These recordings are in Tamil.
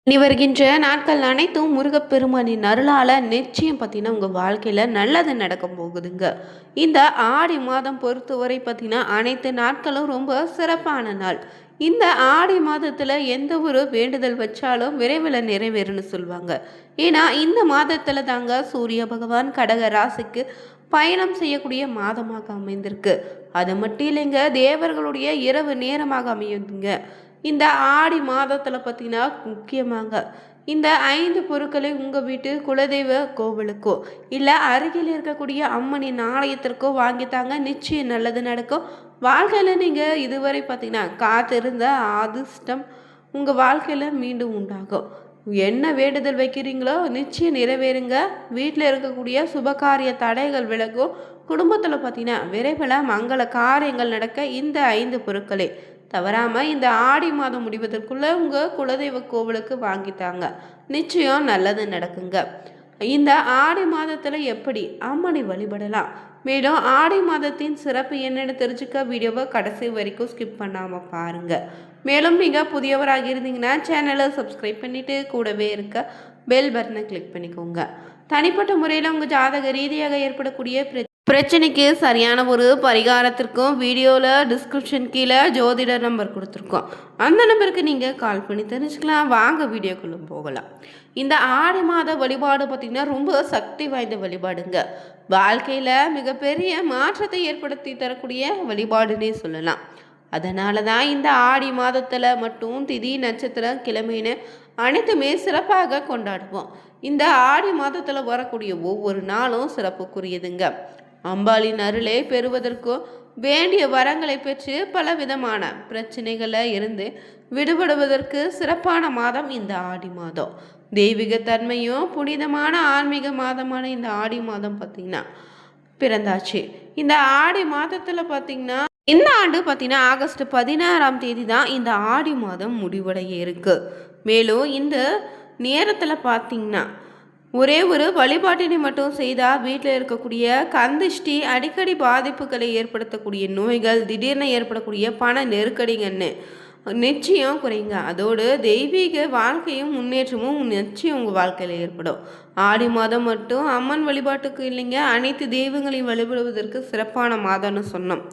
இனி வருகின்ற நாட்கள் அனைத்தும் முருகப்பெருமானின் அருளால் நிச்சயம் பார்த்தீங்கன்னா உங்கள் வாழ்க்கையில் நல்லது நடக்க போகுதுங்க. இந்த ஆடி மாதம் பொறுத்தவரை பார்த்தீங்கன்னா அனைத்து நாட்களும் ரொம்ப சிறப்பான நாள். இந்த ஆடி மாதத்தில் எந்த ஒரு வேண்டுதல் வச்சாலும் விரைவில் நிறைவேறும்னு சொல்லுவாங்க. ஏன்னா இந்த மாதத்தில் தாங்க சூரிய பகவான் கடக ராசிக்கு பயணம் செய்யக்கூடிய மாதமாக அமைந்திருக்கு. அது மட்டும் இல்லைங்க, தேவர்களுடைய இரவு நேரமாக அமையுதுங்க. இந்த ஆடி மாதத்தில் பார்த்தீங்கன்னா முக்கியமாக இந்த 5 பொருட்களை உங்கள் வீட்டு குலதெய்வ கோவிலுக்கோ இல்லை அருகில் இருக்கக்கூடிய அம்மனின் ஆலயத்திற்கோ வாங்கித்தாங்க. நிச்சயம் நல்லது நடக்கும். வாழ்க்கையில் நீங்கள் இதுவரை பார்த்தீங்கன்னா காத்திருந்த அதிர்ஷ்டம் உங்கள் வாழ்க்கையில் மீண்டும் உண்டாகும். என்ன வேண்டுதல் வைக்கிறீங்களோ நிச்சயம் நிறைவேறுங்க. வீட்டில் இருக்கக்கூடிய சுபகாரிய தடைகள் விலகும். குடும்பத்தில் பார்த்தீங்கன்னா விரைவில் மங்கள காரியங்கள் நடக்க இந்த 5 பொருட்களே தவறாமல் இந்த ஆடி மாதம் முடிவதற்குள்ளே உங்கள் குலதெய்வ கோவிலுக்கு வாங்கித்தாங்க. நிச்சயம் நல்லது நடக்குங்க. இந்த ஆடி மாதத்தில் எப்படி அம்மனை வழிபடலாம், மேலும் ஆடி மாதத்தின் சிறப்பு என்னென்னு தெரிஞ்சுக்க வீடியோவை கடைசி வரைக்கும் ஸ்கிப் பண்ணாமல் பாருங்கள். மேலும் நீங்கள் புதியவராக இருந்தீங்கன்னா சேனலை சப்ஸ்கிரைப் பண்ணிவிட்டு கூடவே இருக்க பெல் பட்டனை கிளிக் பண்ணிக்கோங்க. தனிப்பட்ட முறையில் உங்கள் ஜாதக ரீதியாக ஏற்படக்கூடிய பிரச்சனைக்கு சரியான ஒரு பரிகாரத்திற்கும் வீடியோவில் டிஸ்கிரிப்ஷன் கீழே ஜோதிடர் நம்பர் கொடுத்துருக்கோம். அந்த நம்பருக்கு நீங்கள் கால் பண்ணி தெரிஞ்சுக்கலாம். வாங்க வீடியோக்குள்ளே போகலாம். இந்த ஆடி மாத வழிபாடு பார்த்திங்கன்னா ரொம்ப சக்தி வாய்ந்த வழிபாடுங்க. வாழ்க்கையில் மிகப்பெரிய மாற்றத்தை ஏற்படுத்தி தரக்கூடிய வழிபாடுன்னே சொல்லலாம். அதனால தான் இந்த ஆடி மாதத்தில் மட்டும் திதி நட்சத்திரம் கிழமைன்னு அனைத்துமே சிறப்பாக கொண்டாடுவோம். இந்த ஆடி மாதத்தில் வரக்கூடிய ஒவ்வொரு நாளும் சிறப்புக்குரியதுங்க. அம்பாளின் அருளை பெறுவதற்கும் வேண்டிய வரங்களை பெற்று பல விதமான பிரச்சனைகளை இருந்து விடுபடுவதற்கு சிறப்பான மாதம் இந்த ஆடி மாதம். தெய்வீக தன்மையும் புனிதமான ஆன்மீக மாதமான இந்த ஆடி மாதம் பார்த்திங்கன்னா பிறந்தாச்சு. இந்த ஆடி மாதத்தில் பார்த்திங்கன்னா இந்த ஆண்டு பார்த்தீங்கன்னா ஆகஸ்ட் 16ஆம் தேதி தான் இந்த ஆடி மாதம் முடிவடைய இருக்கு. மேலும் இந்த நேரத்தில் பார்த்தீங்கன்னா ஒரே ஒரு வழிபாட்டினை மட்டும் செய்தால் வீட்டில் இருக்கக்கூடிய கந்திஷ்டி, அடிக்கடி பாதிப்புகளை ஏற்படுத்தக்கூடிய நோய்கள், திடீர்னு ஏற்படக்கூடிய பண நெருக்கடிங்கன்னு நிச்சயம் குறைங்க. அதோடு தெய்வீக வாழ்க்கையும் முன்னேற்றமும் நிச்சயம் உங்கள் வாழ்க்கையில் ஏற்படும். ஆடி மாதம் மட்டும் அம்மன் வழிபாட்டுக்கு இல்லைங்க, அனைத்து தெய்வங்களையும் வழிபடுவதற்கு சிறப்பான மாதம்னு சொன்னோம்.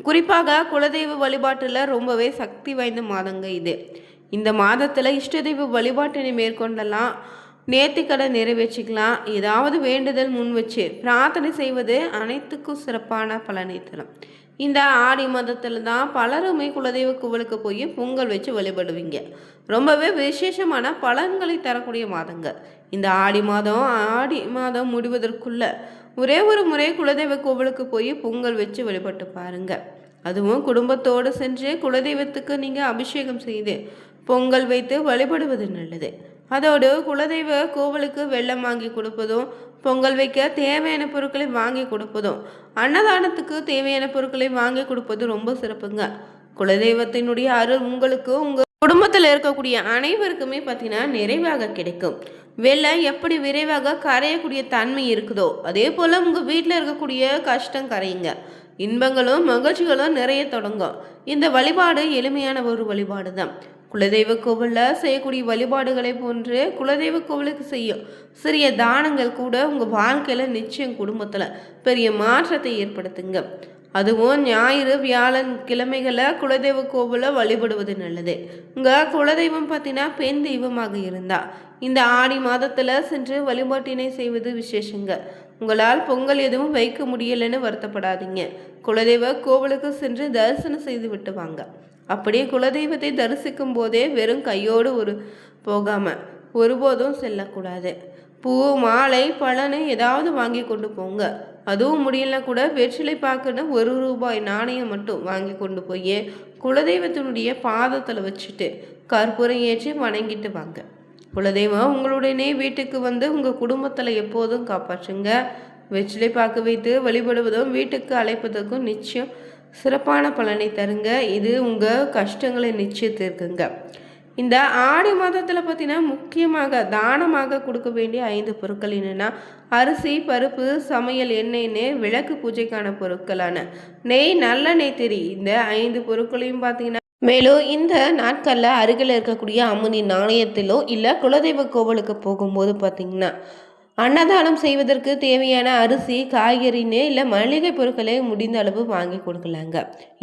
குறிப்பாக குலதெய்வ வழிபாட்டில் ரொம்பவே சக்தி வாய்ந்த மாதங்க இது. இந்த மாதத்தில் இஷ்ட தெய்வ வழிபாட்டினை மேற்கொண்டலாம், நேர்த்திக்கடை நிறைவேற்றிக்கலாம். ஏதாவது வேண்டுதல் முன் வச்சு பிரார்த்தனை செய்வது அனைத்துக்கும் சிறப்பான பலனை தரும். இந்த ஆடி மாதத்தில் தான் பலருமே குலதெய்வ கோவிலுக்கு போய் பொங்கல் வச்சு வழிபடுவீங்க. ரொம்பவே விசேஷமான பலன்களை தரக்கூடிய மாதங்க இந்த ஆடி மாதம் முடிவதற்குள்ள ஒரே ஒரு முறை குலதெய்வ கோவிலுக்கு போய் பொங்கல் வச்சு வழிபட்டு பாருங்க. அதுவும் குடும்பத்தோடு சென்று குலதெய்வத்துக்கு நீங்கள் அபிஷேகம் செய்து பொங்கல் வைத்து வழிபடுவது நல்லது. அதோடு குலதெய்வ கோவிலுக்கு வெள்ளம் வாங்கி கொடுப்பதும், பொங்கல் வைக்க தேவையான பொருட்களை வாங்கி கொடுப்பதும், அன்னதானத்துக்கு தேவையான பொருட்களை வாங்கி கொடுப்பது ரொம்ப சிறப்புங்க. குலதெய்வத்தினுடைய அருள் உங்களுக்கு உங்கள் குடும்பத்தில் இருக்கக்கூடிய அனைவருக்குமே பார்த்தீங்கன்னா நிறைவாக கிடைக்கும். வெள்ளம் எப்படி விரைவாக கரையக்கூடிய தன்மை இருக்குதோ அதே போல் உங்கள் வீட்டில் இருக்கக்கூடிய கஷ்டம் கரையுங்க. இன்பங்களும் மகிழ்ச்சிகளும் நிறைய தொடங்கும். இந்த வழிபாடு எளிமையான ஒரு வழிபாடு தான். குலதெய்வ கோவிலில் செய்யக்கூடிய வழிபாடுகளை போன்று குலதெய்வ கோவிலுக்கு செய்யும் சிறிய தானங்கள் கூட உங்கள் வாழ்க்கையில் நிச்சயம் குடும்பத்தில் பெரிய மாற்றத்தை ஏற்படுத்துங்க. அதுவும் ஞாயிறு வியாழன் கிழமைகளை குலதெய்வ கோவிலை வழிபடுவது நல்லது. உங்கள் குலதெய்வம் பார்த்தீங்கன்னா பெண் தெய்வமாக இருந்தால் இந்த ஆடி மாதத்தில் சென்று வழிபாட்டினை செய்வது விசேஷங்க. உங்களால் பொங்கல் எதுவும் வைக்க முடியலைன்னு வருத்தப்படாதீங்க. குலதெய்வ கோவிலுக்கு சென்று தரிசனம் செய்து விட்டு வாங்க. அப்படியே குலதெய்வத்தை தரிசிக்கும் போதே வெறும் கையோடு போகாமல் ஒருபோதும் செல்லக்கூடாது. பூ, மாலை, பழனு ஏதாவது வாங்கி கொண்டு போங்க. அதுவும் முடியல கூட வெற்றிலை பாக்குன்னு ₹1 நாணயம் மட்டும் வாங்கி கொண்டு போய் குலதெய்வத்தினுடைய பாதத்தில் வச்சுட்டு கற்பூரம் ஏற்றி வணங்கிட்டு வாங்க. குலதெய்வம் உங்களுடனே வீட்டுக்கு வந்து உங்கள் குடும்பத்தில் எப்போதும் காப்பாற்றுங்க. வெற்றிலை பாக்கு வைத்து வழிபடுவதும் வீட்டுக்கு அழைப்பதற்கும் நிச்சயம் சிறப்பான பலனை தருங்க. இது உங்கள் கஷ்டங்களை நிச்சயம் தீர்க்குங்க. இந்த ஆடி மாதத்தில் பார்த்தீங்கன்னா முக்கியமாக தானமாக கொடுக்க வேண்டிய 5 பொருட்கள் என்னென்னா அரிசி, பருப்பு, சமையல் எண்ணெய்னு விளக்கு பூஜைக்கான பொருட்களான நெய், நல்லெண்ணெய், திரி, இந்த 5 பொருட்களையும் பார்த்தீங்கன்னா மேலும் இந்த நாட்களில் அருகில் இருக்கக்கூடிய அம்மனி நாணயத்திலோ இல்லை குலதெய்வ கோவிலுக்கு போகும்போது பார்த்தீங்கன்னா அன்னதானம் செய்வதற்கு தேவையான அரிசி காய்கறின்னு இல்லை மளிகை பொருட்களை முடிந்த அளவு வாங்கி கொடுக்கலாங்க.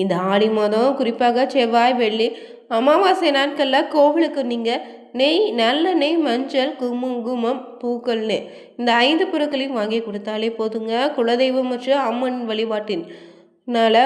இந்த ஆடி மாதம் குறிப்பாக செவ்வாய் வெள்ளி அமாவாசை நாட்களில் கோவிலுக்கு நீங்கள் நெய் நல்லெண்ணெய் மஞ்சள் குங்குமம் பூக்கள்னு இந்த 5 பொருட்களையும் வாங்கி கொடுத்தாலே போதுங்க. குலதெய்வம் மற்றும் அம்மன் வழிபாட்டின்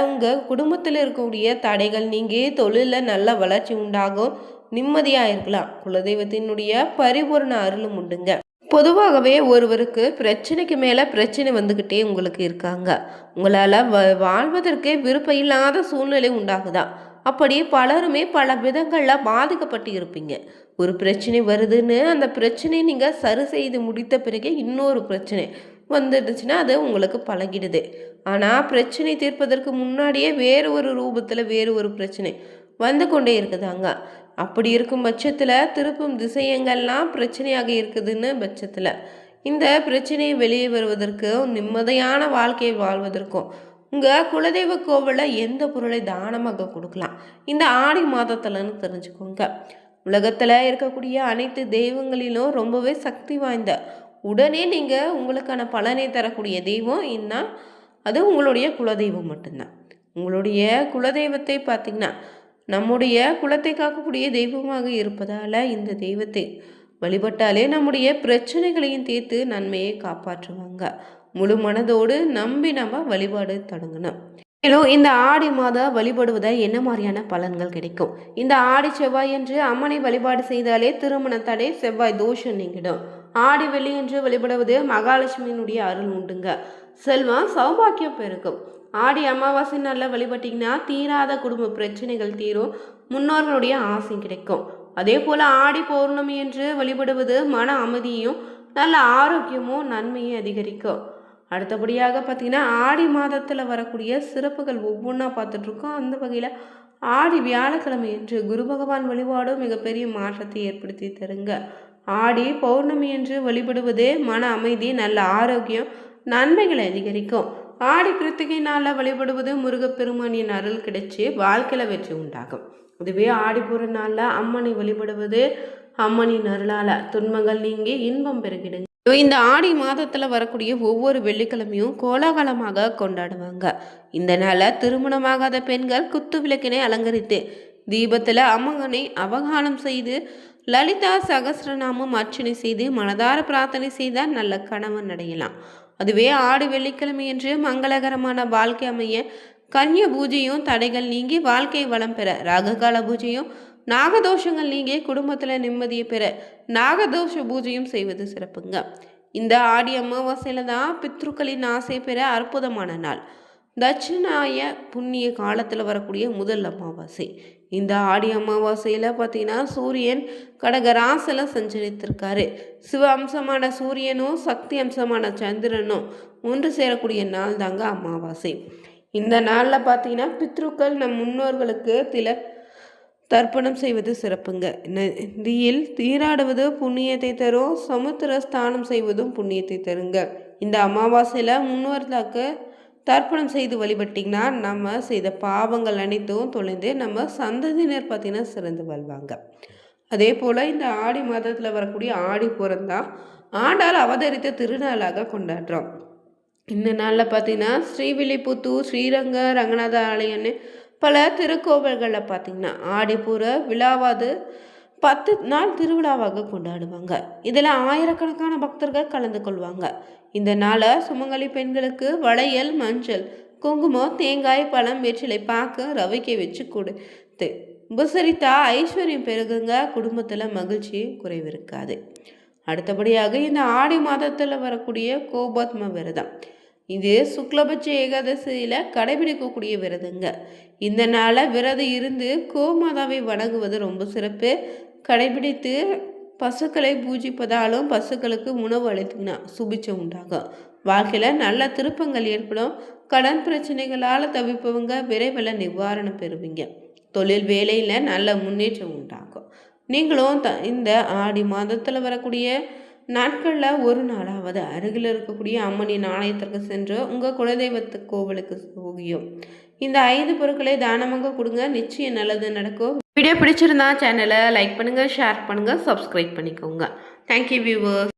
உங்கள் குடும்பத்தில் இருக்கக்கூடிய தடைகள் நீங்கி தொழிலில் நல்ல வளர்ச்சி உண்டாகும், நிம்மதியாக இருக்கலாம். குலதெய்வத்தினுடைய பரிபூர்ண அருளும் உண்டுங்க. பொதுவாகவே ஒருவருக்கு பிரச்சனைக்கு மேலே பிரச்சனை வந்துக்கிட்டே உங்களுக்கு இருக்காங்க. உங்களால் வாழ்வதற்கே விருப்பம் இல்லாத சூழ்நிலை உண்டாகுதா? அப்படி பலருமே பல விதங்களில் பாதிக்கப்பட்டு இருப்பீங்க. ஒரு பிரச்சனை வருதுன்னு அந்த பிரச்சனையை நீங்கள் சரி செய்து முடித்த பிறகு இன்னொரு பிரச்சனை வந்துடுச்சுன்னா அது உங்களுக்கு பழகிடுது. ஆனால் பிரச்சனை தீர்ப்பதற்கு முன்னாடியே வேறு ஒரு ரூபத்தில் வேறு ஒரு பிரச்சனை வந்து கொண்டே இருக்குதாங்க. அப்படி இருக்கும் பட்சத்தில் திருப்பும் திசையங்கள்லாம் பிரச்சனையாக இருக்குதுன்னு பட்சத்தில் இந்த பிரச்சனையை வெளியே வருவதற்கும் நிம்மதியான வாழ்க்கையை வாழ்வதற்கும் உங்கள் குலதெய்வ கோவிலில் எந்த பொருளை தானமாக கொடுக்கலாம் இந்த ஆடி மாதத்துலன்னு தெரிஞ்சுக்கோங்க. உலகத்தில் இருக்கக்கூடிய அனைத்து தெய்வங்களிலும் ரொம்பவே சக்தி வாய்ந்த உடனே நீங்கள் உங்களுக்கான பலனை தரக்கூடிய தெய்வம் இன்னும் அது உங்களுடைய குலதெய்வம் மட்டும்தான். உங்களுடைய குலதெய்வத்தை பார்த்திங்கன்னா நம்முடைய குலத்தை காக்கக்கூடிய தெய்வமாக இருப்பதால் இந்த தெய்வத்தை வழிபட்டாலே நம்முடைய பிரச்சனைகளையும் தீர்த்து நன்மையை காப்பாற்றுவாங்க. முழு மனதோடு நம்பி நம்ம வழிபாடு தொடங்கணும். மேலும் இந்த ஆடி மாதம் வழிபடுவதால் என்ன மாதிரியான பலன்கள் கிடைக்கும்? இந்த ஆடி செவ்வாய் என்று அம்மனை வழிபாடு செய்தாலே திருமண தடை செவ்வாய் தோஷம் நீங்கிடும். ஆடி வெள்ளி என்று வழிபடுவது மகாலட்சுமியினுடைய அருள் உண்டுங்க. செல்வம் சௌபாக்கியம் பெருக்கும். ஆடி அமாவாசை நாளில் வழிபட்டிங்கன்னா தீராத குடும்ப பிரச்சனைகள் தீரும், முன்னோர்களுடைய ஆசை கிடைக்கும். அதே போல் ஆடி பௌர்ணமி என்று வழிபடுவது மன அமைதியும் நல்ல ஆரோக்கியமும் நன்மையும் அதிகரிக்கும். அடுத்தபடியாக பார்த்திங்கன்னா ஆடி மாதத்தில் வரக்கூடிய சிறப்புகள் ஒவ்வொன்றா பார்த்துட்ருக்கோம். அந்த வகையில் ஆடி வியாழக்கிழமை என்று குரு பகவான் வழிபாடும் மிகப்பெரிய மாற்றத்தை ஏற்படுத்தி தருங்க. ஆடி பௌர்ணமி என்று வழிபடுவதே மன அமைதி நல்ல ஆரோக்கியம் நன்மைகளை அதிகரிக்கும். ஆடி கிருத்திகை நாளில் வழிபடுவது முருகப்பெருமானின் அருள் கிடைச்சி வாழ்க்கையில் வெற்றி உண்டாகும். இதுவே ஆடிப்பூர நாளில் அம்மனை வழிபடுவது அம்மனின் அருளால் துன்பங்கள் நீங்கி இன்பம் பெருகிடுங்க. இந்த ஆடி மாதத்தில் வரக்கூடிய ஒவ்வொரு வெள்ளிக்கிழமையும் கோலாகலமாக கொண்டாடுவாங்க. இந்த நாளில் திருமணமாகாத பெண்கள் குத்து விளக்கினை அலங்கரித்து தீபத்தில் அம்மகனை அவகானம் செய்து லலிதா சகஸ்ரநாமம் அர்ச்சனை செய்து மனதார பிரார்த்தனை செய்தால் நல்ல கணவன் அடையலாம். அதுவே ஆடி வெள்ளிக்கிழமை என்று மங்களகரமான வாழ்க்கை அமைய கன்ய பூஜையும் தடைகள் நீங்கி வாழ்க்கை வளம் பெற, ராககால பூஜையும் நாகதோஷங்கள் நீங்கி குடும்பத்தில் நிம்மதியை பெற நாகதோஷ பூஜையும் செய்வது சிறப்புங்க. இந்த ஆடி அமாவாசையில தான் பித்ருக்களின் ஆசை பெற அற்புதமான நாள். தட்சிணாய புண்ணிய காலத்தில் வரக்கூடிய முதல் அமாவாசை. இந்த ஆடி அமாவாசையில் பார்த்தீங்கன்னா சூரியன் கடகராசில் சஞ்சரித்திருக்காரு. சிவ அம்சமான சூரியனும் சக்தி அம்சமான சந்திரனும் ஒன்று சேரக்கூடிய நாள் தாங்க அமாவாசை. இந்த நாளில் பார்த்தீங்கன்னா பித்ருக்கள் நம் முன்னோர்களுக்கு தர்ப்பணம் செய்வது சிறப்புங்க. நதியில் நீராடுவது புண்ணியத்தை தரும், சமுத்திர ஸ்தானம் செய்வதும் புண்ணியத்தை தருங்க. இந்த அமாவாசையில் முன்னோர்களுக்கு தர்ப்பணம் செய்து வழிபட்டிங்கன்னா நம்ம செய்த பாவங்கள் அனைத்தும் தொலைந்து நம்ம சந்ததியினர் பார்த்தீங்கன்னா சிறந்து வாழ்வாங்க. அதே போல் இந்த ஆடி மாதத்தில் வரக்கூடிய ஆடி பூரம்தான் ஆண்டாள் அவதரித்த திருநாளாக கொண்டாடுறோம். இந்த நாளில் பார்த்தீங்கன்னா ஸ்ரீவில்லிபுத்தூர் ஸ்ரீரங்க ரங்கநாத ஆலயம்னு பல திருக்கோவில்களில் பார்த்திங்கன்னா ஆடிப்பூர விழாவாது 10 நாள் திருவிழாவாக கொண்டாடுவாங்க. இதில் ஆயிரக்கணக்கான பக்தர்கள் கலந்து கொள்வாங்க. இந்த நாளை சுமங்கலி பெண்களுக்கு வளையல் மஞ்சள் குங்குமம் தேங்காய் பழம் வெற்றிலை பாக்கு ரவைக்கை வச்சு கொடுத்து உபசரித்தா ஐஸ்வர்யம் பெருகுங்க. குடும்பத்தில் மகிழ்ச்சி குறைவிருக்காது. அடுத்தபடியாக இந்த ஆடி மாதத்தில் வரக்கூடிய கோபத்ம விரதம், இது சுக்லபட்ச ஏகாதசியில் கடைபிடிக்கக்கூடிய விரதங்க. இந்த நாளில் விரதம் இருந்து கோமாதாவை வணங்குவது ரொம்ப சிறப்பு. கடைபிடித்து பசுக்களை பூஜிப்பதாலும் பசுக்களுக்கு உணவு அளித்தீங்கன்னா சுபிச்சம் உண்டாகும். வாழ்க்கையில் நல்ல திருப்பங்கள் ஏற்படும். கடன் பிரச்சனைகளால் தவிப்பவங்க விரைவில் நிவாரணம் பெறுவீங்க. தொழில் வேலையில் நல்ல முன்னேற்றம் உண்டாகும். நீங்களும் இந்த ஆடி மாதத்தில் வரக்கூடிய நாட்களில் ஒரு நாளாவது அருகில் இருக்கக்கூடிய அம்மனின் ஆலயத்திற்கு சென்று உங்கள் குலதெய்வத்து கோவிலுக்கு போகியும் இந்த 5 பொருட்களை தானமாக கொடுங்க. நிச்சயம் நல்லது நடக்கும். வீடியோ பிடிச்சிருந்தா சேனலை லைக் பண்ணுங்கள், ஷேர் பண்ணுங்கள், சப்ஸ்கிரைப் பண்ணிக்கோங்க. Thank you viewers.